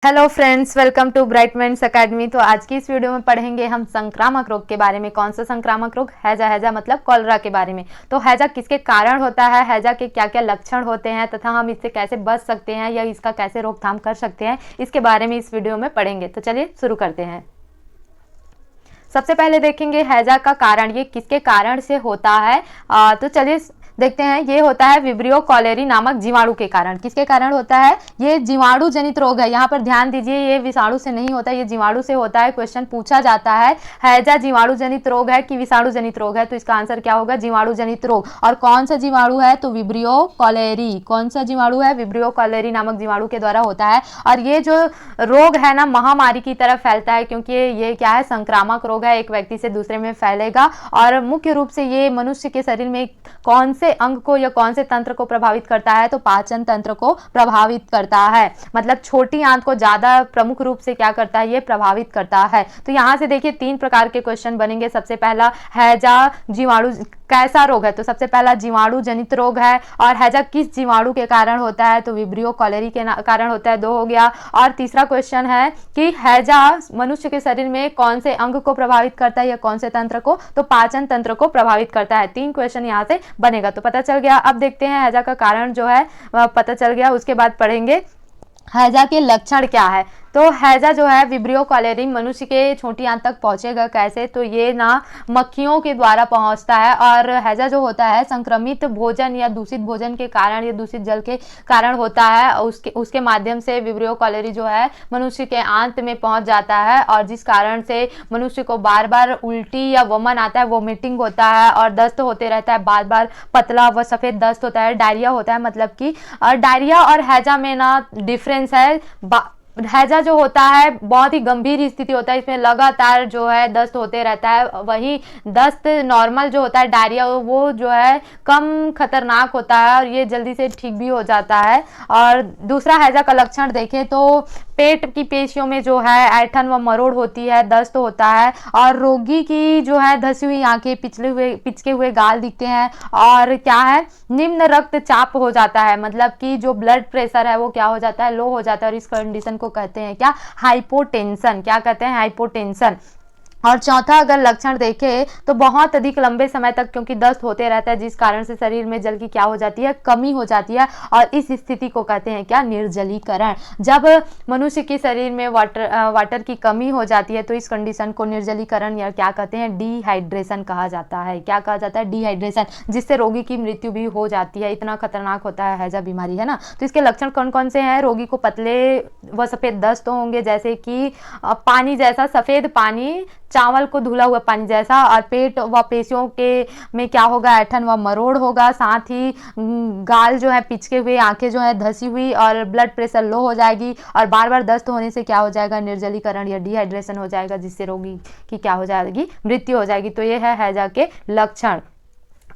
Hello friends, welcome to Bright Minds Academy. तो आज की इस वीडियो में पढ़ेंगे हम संक्रामक रोग के बारे में। कौन सा संक्रामक रोग? हैजा मतलब कॉलरा के बारे में। तो हैजा किसके कारण होता है, हैजा के क्या क्या लक्षण होते हैं तथा हम इससे कैसे बच सकते हैं या इसका कैसे रोकथाम कर सकते हैं, इसके बारे में इस वीडियो में पढ़ेंगे। तो चलिए शुरू करते हैं। सबसे पहले देखेंगे हैजा का कारण, ये किसके कारण से होता है। तो चलिए देखते हैं। ये होता है विब्रियो कॉलेरी नामक जीवाणु के कारण। किसके कारण होता है? ये जीवाणु जनित रोग है। यहाँ पर ध्यान दीजिए, ये विषाणु से नहीं होता, ये जीवाणु से होता है। क्वेश्चन पूछा जाता है हैजा जीवाणु जनित रोग है कि विषाणु जनित रोग है, तो इसका आंसर क्या होगा? जीवाणु जनित रोग। और कौन सा जीवाणु है? तो विब्रियो कॉलेरी। कौन सा जीवाणु है? विब्रियो कॉलेरी नामक जीवाणु के द्वारा होता है। और ये जो रोग है ना, महामारी की तरफ फैलता है, क्योंकि ये क्या है? संक्रामक रोग है, एक व्यक्ति से दूसरे में फैलेगा। और मुख्य रूप से ये मनुष्य के शरीर में कौन से अंग को या कौन से तंत्र को प्रभावित करता है? तो पाचन तंत्र को प्रभावित करता है। मतलब छोटी आंत को ज्यादा प्रमुख रूप से क्या करता है? ये प्रभावित करता है। तो यहाँ से देखिए 3 प्रकार के क्वेश्चन बनेंगे। सबसे पहला, हैजा जीवाणु कैसा रोग है? तो सबसे पहला जीवाणु जनित रोग है। और हैजा किस जीवाणु के कारण होता है? तो विब्रियो कॉलेरी के कारण होता है, 2 हो गया। और तीसरा क्वेश्चन है कि हैजा मनुष्य के शरीर में कौन से अंग को प्रभावित करता है या कौन से तंत्र को? तो पाचन तंत्र को प्रभावित करता है। 3 क्वेश्चन यहाँ से बनेगा। तो पता चल गया। अब देखते हैं हैजा का कारण जो है पता चल गया, उसके बाद पढ़ेंगे हैजा के लक्षण क्या है। तो हैजा जो है विब्रियो कॉलेरी मनुष्य के छोटी आंत तक पहुंचेगा कैसे? तो ये ना मक्खियों के द्वारा पहुंचता है। और हैजा जो होता है संक्रमित भोजन या दूषित भोजन के कारण या दूषित जल के कारण होता है। उसके माध्यम से विब्रियो कॉलेरी जो है मनुष्य के आंत में पहुंच जाता है, और जिस कारण से मनुष्य को बार बार उल्टी या वमन आता है, वोमिटिंग होता है और दस्त होते रहता है, बार बार पतला व सफेद दस्त होता है, डायरिया होता है। मतलब कि डायरिया और हैजा में ना डिफरेंस है। हैजा जो होता है बहुत ही गंभीर स्थिति होता है, इसमें लगातार जो है दस्त होते रहता है। वही दस्त नॉर्मल जो होता है डायरिया, वो जो है कम खतरनाक होता है और ये जल्दी से ठीक भी हो जाता है। और दूसरा हैजा का लक्षण देखें तो पेट की पेशियों में जो है ऐंठन व मरोड़ होती है, दस्त होता है, और रोगी की जो है धसी हुई आंखें, पिचके हुए गाल दिखते हैं, और क्या है? निम्न रक्तचाप हो जाता है। मतलब कि जो ब्लड प्रेशर है वो क्या हो जाता है? लो हो जाता है। और इस कंडीशन को कहते हैं क्या? हाइपोटेंशन। क्या कहते हैं? हाइपोटेंशन। और चौथा अगर लक्षण देखें तो बहुत अधिक लंबे समय तक क्योंकि दस्त होते रहता है, जिस कारण से शरीर में जल की क्या हो जाती है? कमी हो जाती है। और इस स्थिति को कहते हैं क्या? निर्जलीकरण। जब मनुष्य के शरीर में वाटर की कमी हो जाती है तो इस कंडीशन को निर्जलीकरण या क्या कहते हैं? डिहाइड्रेशन कहा जाता है। क्या कहा जाता है? डिहाइड्रेशन, जिससे रोगी की मृत्यु भी हो जाती है। इतना खतरनाक होता है हैजा बीमारी, है ना। तो इसके लक्षण कौन कौन से हैं? रोगी को पतले व सफेद दस्त होंगे, जैसे कि पानी जैसा सफेद पानी, चावल को धुला हुआ पानी जैसा। और पेट व पेशियों के में क्या होगा? ऐंठन व मरोड़ होगा। साथ ही गाल जो है पिचके हुए, आंखें जो है धसी हुई, और ब्लड प्रेशर लो हो जाएगी। और बार बार दस्त होने से क्या हो जाएगा? निर्जलीकरण या डिहाइड्रेशन हो जाएगा, जिससे रोगी की क्या हो जाएगी? मृत्यु हो जाएगी। तो ये है हैजा के लक्षण।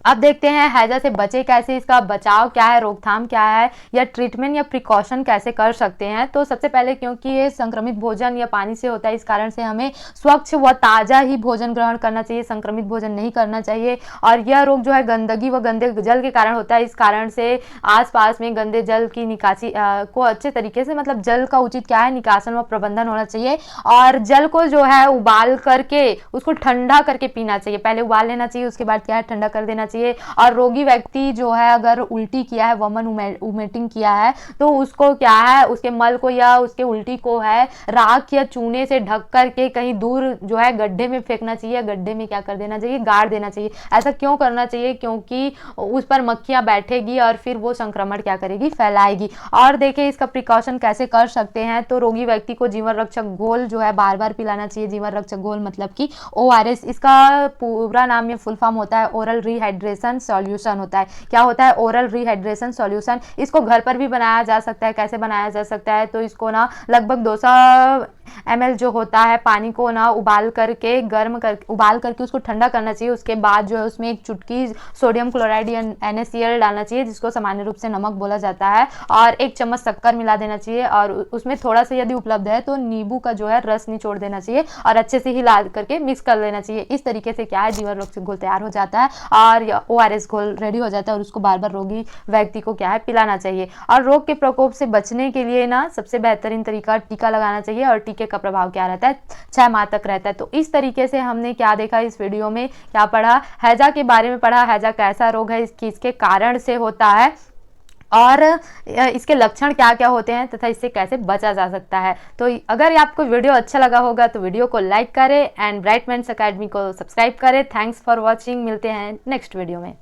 अब देखते हैं हैजा से बचे कैसे, इसका बचाव क्या है, रोकथाम क्या है, या ट्रीटमेंट या प्रिकॉशन कैसे कर सकते हैं। तो सबसे पहले क्योंकि ये संक्रमित भोजन या पानी से होता है, इस कारण से हमें स्वच्छ व ताज़ा ही भोजन ग्रहण करना चाहिए, संक्रमित भोजन नहीं करना चाहिए। और यह रोग जो है गंदगी व गंदे जल के कारण होता है, इस कारण से आसपास में गंदे जल की निकासी को अच्छे तरीके से, मतलब जल का उचित क्या है? निकासन व प्रबंधन होना चाहिए। और जल को जो है उबाल करके उसको ठंडा करके पीना चाहिए। पहले उबाल लेना चाहिए, उसके बाद क्या है? ठंडा कर देना चाहिए। और रोगी व्यक्ति जो है अगर उल्टी किया है, वमन वोमिटिंग किया है, तो उसको क्या है? उसके मल को या उसके उल्टी को है राख या चूने से ढक करके कहीं दूर जो है गड्ढे में फेंकना चाहिए। गड्ढे में क्या कर देना चाहिए? गाड़ देना चाहिए। ऐसा क्यों करना चाहिए? क्योंकि उस पर मक्खियां बैठेगी और फिर वो संक्रमण क्या करेगी? फैलाएगी। और देखिए इसका प्रिकॉशन कैसे कर सकते हैं। तो रोगी व्यक्ति को जीवन रक्षक घोल जो है बार बार पिलाना चाहिए। जीवन रक्षक घोल मतलब कि ORS, इसका पूरा नाम या फुल फॉर्म होता है ओरल रिहाइड्रेशन सॉल्यूशन होता है। क्या होता है? Oral rehydration solution. इसको घर पर भी बनाया जा सकता है। कैसे बनाया जा सकता है? तो इसको ना लगभग 200 ml जो होता है पानी को ना उबाल करके उबाल करके उसको ठंडा करना चाहिए। उसके बाद जो है उसमें एक चुटकी सोडियम क्लोराइड या NaCl डालना चाहिए, जिसको सामान्य रूप से नमक बोला जाता है। और 1 चम्मच शक्कर मिला देना चाहिए, और उसमें थोड़ा सा यदि उपलब्ध है तो नींबू का जो है रस निचोड़ देना चाहिए, और अच्छे से हिला करके मिक्स कर लेना चाहिए। इस तरीके से क्या है? जीवन रक्षक घोल तैयार हो जाता है। और ORS घोल रेडी हो जाता है और उसको बार बार रोगी व्यक्ति को क्या है पिलाना चाहिए। और रोग के प्रकोप से बचने के लिए ना सबसे बेहतरीन तरीका टीका लगाना चाहिए, और टीके का प्रभाव क्या रहता है 6 माह तक रहता है। तो इस तरीके से हमने क्या देखा इस वीडियो में, क्या पढ़ा, हैजा के बारे में पढ़ा, हैजा कैसा रोग है, किसके कारण से होता है और इसके लक्षण क्या क्या होते हैं तथा इससे कैसे बचा जा सकता है। तो अगर आपको वीडियो अच्छा लगा होगा तो वीडियो को लाइक करें एंड ब्राइट माइंड्स एकेडमी को सब्सक्राइब करें। थैंक्स फॉर वॉचिंग, मिलते हैं नेक्स्ट वीडियो में।